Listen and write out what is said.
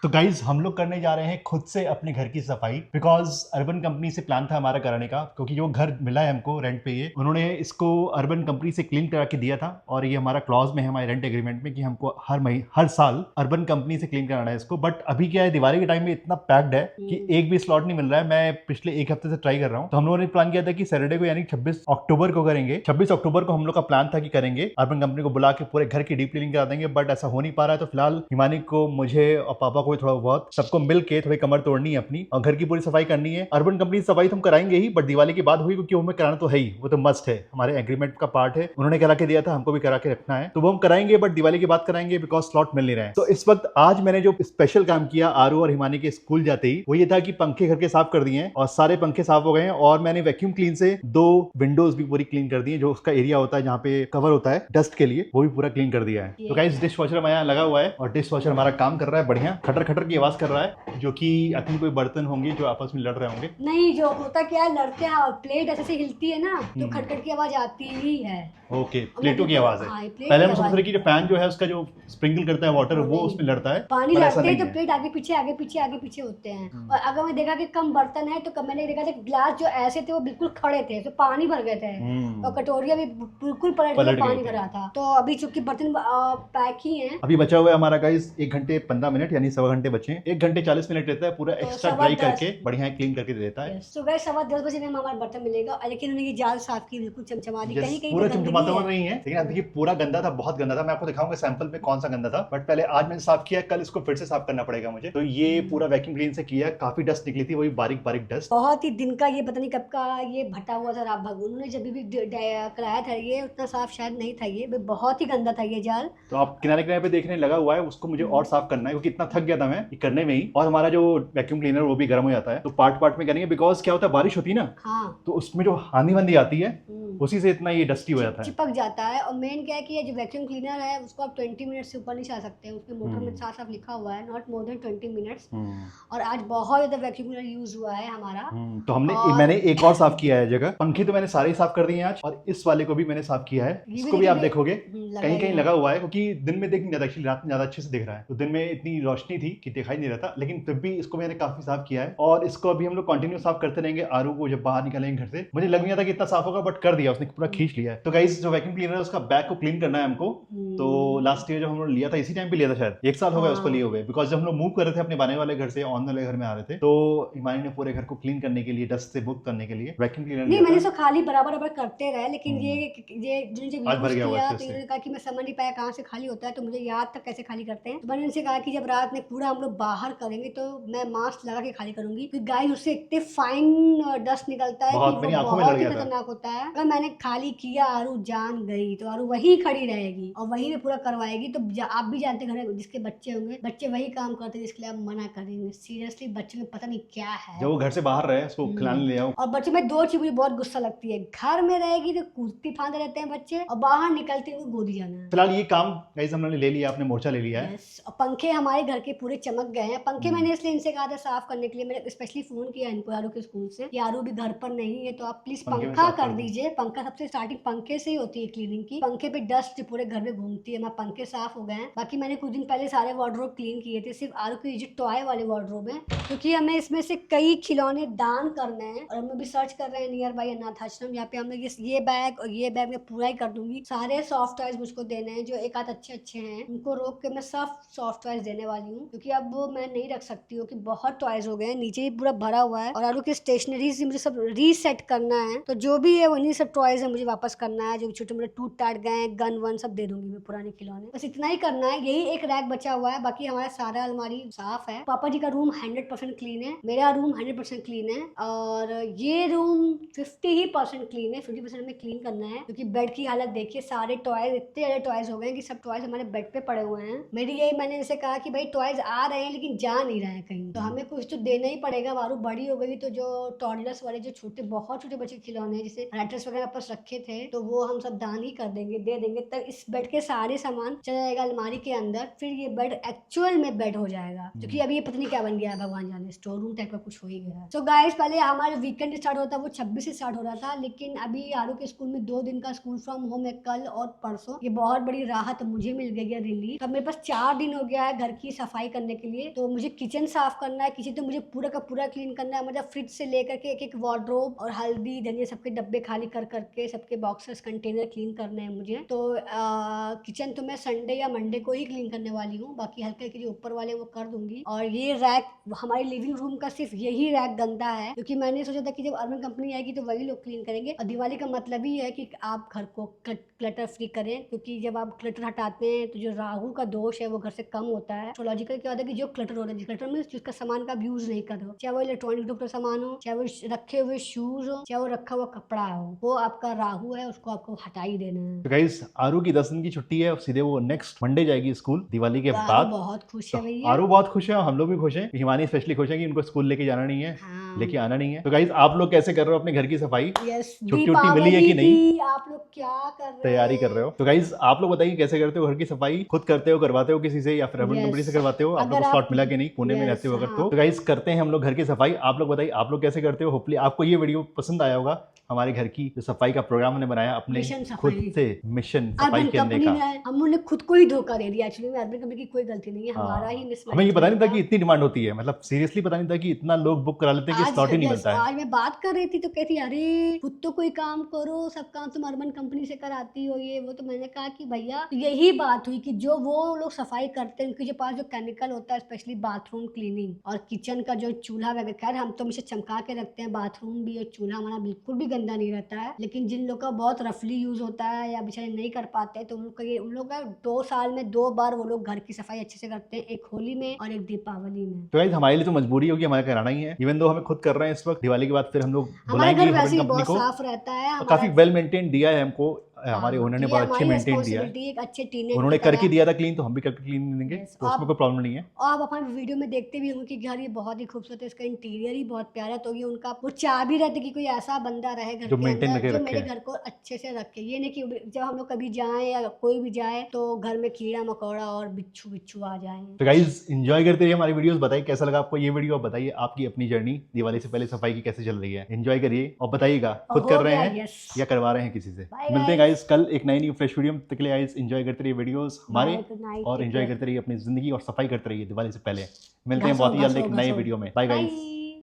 तो गाइज हम लोग करने जा रहे हैं खुद से अपने घर की सफाई, बिकॉज अर्बन कंपनी से प्लान था हमारा कराने का, क्योंकि जो घर मिला है हमको रेंट पे, ये उन्होंने इसको अर्बन कंपनी से क्लीन करा के दिया था और ये हमारा क्लॉज में है हमारे रेंट एग्रीमेंट में कि हमको हर साल अर्बन कंपनी से क्लीन कराना है इसको। बट अभी क्या है, दिवाली के टाइम में इतना पैक्ड है कि एक भी स्लॉट नहीं मिल रहा है। मैं पिछले एक हफ्ते से ट्राई कर रहा हूँ। तो हम लोगों ने प्लान किया था कि सैटरडे को यानी 26 अक्टूबर को करेंगे। 26 अक्टूबर को हम लोग का प्लान था कि करेंगे, अर्बन कंपनी को बुला के पूरे घर की डीप क्लीनिंग करा देंगे। बट ऐसा हो नहीं पा रहा है। तो फिलहाल हिमानी को, मुझे और पापा को थोड़ा बहुत सबको मिल के थोड़ी कमर तोड़नी है अपनी और घर की पूरी सफाई करनी है। अर्बन कंपनी की सफाई तो हम कराएंगे ही, बट दिवाली की बात हुई क्योंकि हमें कराना तो है ही, वो तो मस्ट है, हमारे एग्रीमेंट का पार्ट है। उन्होंने करा के दिया था, हमको भी करा के रखना है, तो वो हम कराएंगे, बट दिवाली की बात कराएंगे बिकॉज स्लॉट मिल नहीं रहे हैं। तो इस वक्त आज मैंने जो स्पेशल काम किया आरू और हिमानी के स्कूल जाते ही, वो ये था कि पंखे घर के साफ कर दिए हैं और सारे पंखे साफ हो गए हैं। और मैंने वैक्यूम क्लीन से 2 विंडोज भी पूरी क्लीन कर दी है, जो उसका एरिया होता है जहाँ पे कवर होता है डस्ट के लिए, वो भी पूरा क्लीन कर दिया है। तो गाइस डिश वॉशर हमारे यहाँ लगा हुआ है और डिश वॉशर हमारा काम कर रहा है बढ़िया, खटर खटर की आवाज कर रहा है, जो कि आई थिंक कोई बर्तन होंगे जो आपस में लड़ रहे होंगे। नहीं, जो होता क्या है, लड़ते हैं, प्लेट ऐसे हिलती है ना, तो खटखट की आवाज आती ही है। ओके, प्लेटों की आवाज है। हाँ, पहले हम सोच रहे कि जो फैन जो है उसका जो स्प्रिंकल करता है वाटर, वो उसमें लड़ता है, पानी पर ऐसा लड़ते हैं नहीं तो है। प्लेट आगे पीछे होते हैं। और अगर मैं देखा कि कम बर्तन है तो मैंने देखा था गिलास जो ऐसे थे वो बिल्कुल खड़े थे, तो पानी भर गए थे और कटोरिया भी बिल्कुल पलट के पानी भरा था। तो अभी चूंकि बर्तन पैक ही हैं, अभी बचा हुआ है हमारा गाइस 1 घंटे 15 मिनट यानी सवा घंटे बचे हैं। 1 घंटे 40 मिनट लेता है पूरा तो एक्स्ट्रा सवा ड्राई दस। करके बढ़िया क्लीन करके दे देता है। सुबह 10:15 बजे में हमारा बर्तन मिलेगा, लेकिन उन्हें जाल साफ की, बिल्कुल चमचमा दी, कहीं कहीं पूरा तो चमचमाता गंदगी हुआ है। नहीं है, लेकिन देखिए पूरा गंदा था, बहुत गंदा था। मैं आपको दिखाऊंगा सैंपल में कौन सा गंदा था, बट पहले आज मैंने साफ किया, कल इसको फिर से साफ करना पड़ेगा मुझे। तो ये पूरा वैक्यूम क्लीन से किया, काफी डस्ट निकली थी, वही बारीक बारीक डस्ट। बहुत ही दिन का, ये पता नहीं कब का ये भटा हुआ था रात भर। उन्होंने जब भी कराया था, ये उतना साफ शायद नहीं था, ये बहुत ही गंदा था ये जाल। तो आप किनारे किनारे पे देखने लगा हुआ है, उसको मुझे और साफ करना है क्योंकि इतना थक गया था मैं ये करने में ही। और हमारा जो वैक्यूम क्लीनर वो भी गर्म हो जाता है, तो पार्ट पार्ट में करेंगे, बिकॉज क्या होता है, बारिश होती है ना, हाँ, तो उसमें जो आंधी वांधी आती है उसी से इतना ये डस्टी हो जाता है, चिपक जाता है। और मेन क्या है कि ये जो वैक्यूम क्लीनर है उसको आप 20 मिनट से ऊपर नहीं चला सकते, उसके मोटर में साफ साफ लिखा हुआ है नॉट मोर देन 20 मिनट्स। और आज बहुत ज्यादा वैक्यूम क्लीनर यूज हुआ है हमारा। तो मैंने एक और साफ किया है जगह। पंखे तो मैंने सारे ही साफ कर दिए हैं आज, और इस वाले को भी मैंने साफ किया है। इसको भी आप देखोगे कहीं कहीं लगा हुआ है, क्योंकि दिन में देख नहीं रहा था, एक्चुअली रात में ज्यादा अच्छे से दिख रहा है, तो दिन में इतनी रोशनी थी कि दिखाई नहीं रहा था, लेकिन फिर भी इसको मैंने काफी साफ किया है। और इसको अभी हम लोग कंटिन्यू साफ करते रहेंगे। आरू को जब बाहर निकलेंगे घर से, मुझे लग नहीं था कि इतना साफ होगा, बट कर दिया उसने, पूरा खींच लिया है। तो गाइस जो वैक्यूम क्लीनर है उसका बैक को क्लीन करना है हमको। तो लास्ट ईयर जब हम लोग लिया था, इसी टाइम पे लिया था, शायद 1 साल हो गया उसको लिए हुए, बिकॉज जब हम लोग मूव कर रहे थे अपने बने वाले घर से ऑन वाले घर में आ रहे थे, तो हिमानी ने पूरे घर को क्लीन करने के लिए, डस्ट से मुक्त करने के लिए वैक्यूम क्लीनर नहीं, मैंने इसको खाली बराबर करते रहे, लेकिन ये जब आज भर यूज गया हुआ किया अच्छे तो से। इन्होंने कहा कि मैं समझ नहीं पाया कहाँ से खाली होता है, तो मुझे याद था कैसे खाली करते हैं। तो मैंने उनसे कहा कि जब रात में पूरा हम लोग बाहर करेंगे तो मैं मास्क लगा के खाली करूंगी, क्योंकि गाइस उससे इतने फाइन डस्ट निकलता है कि मेरी वो आंखों में लड़ बहुत ही गया था। खतरनाक होता है। अगर मैंने खाली किया, आरू जान गई, तो आरू वही खड़ी रहेगी और वही में पूरा करवाएगी। तो आप भी जानते हैं, घर में जिसके बच्चे होंगे, बच्चे वही काम करते हैं जिसके लिए आप मना करेंगे। सीरियसली बच्चे में पता नहीं क्या है, जब वो घर से बाहर रहे उसको खिलाने ले आओ। और बच्चे में 2 चीज मुझे बहुत गुस्सा लगती है, घर में रहेगी तो कूदती फांदे रहते हैं बच्चे, और बाहर निकलते हुए गोदी जाना है। फिलहाल ये काम गाइस हमने ले लिया, आपने मोर्चा ले लिया है। यस, और पंखे हमारे घर के पूरे चमक गए हैं। पंखे मैंने इसलिए इनसे कहा था साफ करने के लिए, मैंने स्पेशली फोन किया इनको यारू के स्कूल से, यारू भी घर पर नहीं है तो आप प्लीज पंखा कर दीजिए। पंखा सबसे स्टार्टिंग पंखे से ही होती है क्लीनिंग की। पंखे पे डस्ट पूरे घर में घूमती है, पंखे साफ हो गए हैं। बाकी मैंने कुछ दिन पहले सारे वार्डरोब क्लीन किए थे, सिर्फ आरू के जो टॉय वाले वार्डरोब है, क्योंकि हमें इसमें से कई खिलौने दान करने हैं। और हम भी सर्च कर रहे हैं नियर बाई अनाथ आश्रम, यहाँ पे हम लोग ये बैग और ये बैग मैं पूरा ही कर दूंगी। सारे सॉफ्ट टॉयज मुझको देने हैं, जो एक आध अच्छे हैं उनको रोक के मैं सब सॉफ्ट टॉयज देने वाली हूँ, क्योंकि अब वो मैं नहीं रख सकती हूँ कि बहुत टॉयज हो गए हैं, नीचे ही पूरा भरा हुआ है। और आलू की स्टेशनरी से मुझे सब रीसेट करना है, तो जो भी है वही सब टॉयज है मुझे वापस करना है। जो छोटे मोटे टूट टाट गए, गन वन सब दे दूंगी मैं, पुराने खिलौने, बस इतना ही करना है। यही एक रैक बचा हुआ है, बाकी हमारा सारा अलमारी साफ है। पापा जी का रूम 100% क्लीन है, मेरा रूम 100% क्लीन है, और ये रूम 50% क्लीन है, 50% में क्लीन करना है। क्योंकि बेड की हालत देखिए, सारे टॉयज, इतने सारे टॉयज हो गए कि सब टॉयज हमारे बेड पे पड़े हुए हैं। मेरी यही, मैंने इनसे कहा कि भाई टॉयज आ रहे हैं लेकिन जा नहीं रहे हैं कहीं, तो हमें कुछ तो देना ही पड़ेगा। वारू बड़ी हो गई तो जो टॉडलर्स वाले जो छोटे बहुत छोटे बच्चे खिलौने हैं, जैसे रैटर्स वगैरह पास रखे थे, तो वो हम सब दान ही कर देंगे, दे देंगे। तब इस बेड के सारे सामान चला जाएगा अलमारी के अंदर, फिर ये बेड एक्चुअल में बेड हो जाएगा। क्योंकि अभी ये पता नहीं क्या बन गया है, भगवान जाने, स्टोर रूम टाइप का कुछ हो ही गया है। सो गाइस, पहले हमारा वीकेंड स्टार्ट होता है वो 26 से स्टार्ट हो रहा था, लेकिन अभी आरू के स्कूल में 2 दिन का स्कूल फ्रॉम होम है, कल और परसों। ये बहुत बड़ी राहत मुझे मिल गई है, रिलीफ। अब मेरे पास 4 दिन हो गया है घर की सफाई करने के लिए। तो मुझे किचन साफ करना है, किचन तो मुझे पूरा का पूरा क्लीन करना है, मतलब फ्रिज से लेकर के एक एक वार्डरोब और हल्दी धनिया सबके डब्बे खाली कर करके सबके बॉक्सेस कंटेनर क्लीन करने हैं मुझे। तो किचन तो मैं संडे या मंडे को ही क्लीन करने वाली हूँ, बाकी हल्के हल्के जो ऊपर वाले वो कर दूंगी। और ये रैक हमारे लिविंग रूम का सिर्फ यही रैक गंदा है, क्योंकि मैंने सोचा था कि जब अर्बन कंपनी आएगी तो वही लोग क्लीन करेंगे। और दिवाली का मतलब ही है कि आप घर को क्लटर फ्री करें, क्योंकि जब आप क्लटर हटाते हैं तो जो राहु का दोष है वो घर से कम होता है। एस्ट्रोलॉजिकल क्या होता है कि जो क्लटर होता है, क्लटर मींस जिसका सामान का यूज नहीं कर रहे हो, चाहे वो इलेक्ट्रॉनिक का सामान हो, चाहे वो रखे हुए शूज हो, चाहे वो रखा हुआ कपड़ा हो, वो आपका राहु है, उसको आपको हटा ही देना है। तो गाइस आरू की 10 दिन की छुट्टी है और सीधे वो नेक्स्ट मंडे जाएगी स्कूल दिवाली के तो आरू बाद। बहुत खुश तो है भैया। आरू बहुत खुश है और हम लोग भी खुश हैं, हिमानी स्पेशली खुश है कि उनको स्कूल लेके जाना नहीं है, हाँ। लेके आना नहीं है। तो गाइस आप लोग कैसे कर रहे हो अपने घर की सफाई? यस, छुट्टी उट्टी मिली है कि नहीं? आप लोग क्या कर रहे हैं? तैयारी कर रहे हो? तो गाइस आप लोग बताइए कैसे करते हो घर की सफाई? खुद करते हो, करवाते हो किसी से, या फिर अर्बन Yes. कंपनी से करवाते हो? आप लोग अगर को आप- स्लॉट मिला कि नहीं पुणे में Yes, रहते हो अगर हाँ। तो गाइस करते हैं हम लोग घर की सफाई। आप लोग बताइए आप लोग कैसे करते हो? होपफुली आपको ये वीडियो पसंद आया होगा, हमारे घर की जो सफाई का प्रोग्राम हमने बनाया अपने मिशन खुद सफाई। से, मिशन सफाई अर्बन करने कंपनी का। ने हम लोगों ने खुद को ही धोखा दे दिया। एक्चुअली में अर्बन कंपनी की कोई गलती नहीं है, हमारा ही हाँ, मिसमैनेजमेंट हमें ये पता नहीं था कि इतनी डिमांड होती है, मतलब सीरियसली पता नहीं था कि इतना लोग बुक करा लेते हैं कि स्लॉट ही नहीं yes, मिलता है। आज मैं बात कर रही थी तो कहती अरे खुद तो कोई काम करो, सब काम तुम अर्बन कंपनी से कराती हो ये वो। तो मैंने कहा कि भैया यही बात हुई कि जो वो लोग सफाई करते हैं उनके जो पास जो केमिकल होता है, स्पेशली बाथरूम क्लीनिंग और किचन का जो चूल्हा वगैरह, खैर हम तो हमेशा चमका के रखते हैं बाथरूम भी, और चूल्हा हमारा बिल्कुल भी गंदा नहीं रहता है। लेकिन जिन लोग का बहुत रफली यूज होता है या बेचारे नहीं कर पाते तो उन लोग का 2 साल में 2 बार वो लोग घर की सफाई अच्छे से करते हैं, एक होली में और एक दीपावली में। तो गाइस हमारे लिए तो मजबूरी होगी, हमारे कराना ही है, इवन दो हमें खुद कर रहे हैं इस वक्त। दिवाली के बाद फिर हम लोग हमारा बुलाएंगे घर वैसे अर्बन ही कंपनी बहुत को। साफ रहता है। और काफी वेल मेंटेन दिया है हमको, हमारे हाँ, ओनर ने ये बहुत अच्छे हमारी मेंटेन दिया है। responsibility एक अच्छे टीनेज उन्होंने की करके तरह। दिया था क्लीन, तो हम भी करके क्लीन देंगे, Yes, तो उसमें कोई प्रॉब्लम नहीं है। और आप अपने वीडियो में देखते भी होंगे कि घर ये बहुत ही खूबसूरत है, इसका इंटीरियर ही बहुत प्यारा है। तो ये उनका वो चाह भी रहती कि कोई ऐसा बंदा रहे घर जो के maintain अंदर करके जो रखे। मेरे घर को अच्छे से रखे। ये नहीं कि जब हम लोग कभी जाएं या कोई भी जाए तो घर में कीड़ा मकोड़ा और बिच्छू बिच्छू आ जाए। तो गाइज एंजॉय करते रहिए हमारी वीडियोस। बताइए कैसा लगा आपको ये वीडियो, बताइए आपकी अपनी जर्नी दिवाली से पहले सफाई की कैसे चल रही है। एंजॉय करिए और बताइएगा खुद कर रहे हैं yes. या करवा रहे हैं किसी से। Bye, मिलते हैं guys. गाइज कल एक नई फ्रेश वीडियो में। तक के लिए गाइज एंजॉय करते रहिए वीडियोस हमारे, Bye, good night, और take एंजॉय care. करते रहिए अपनी जिंदगी और सफाई करते रहिए दिवाली से पहले। मिलते हैं बहुत ही जल्द एक नए वीडियो में। Bye guys.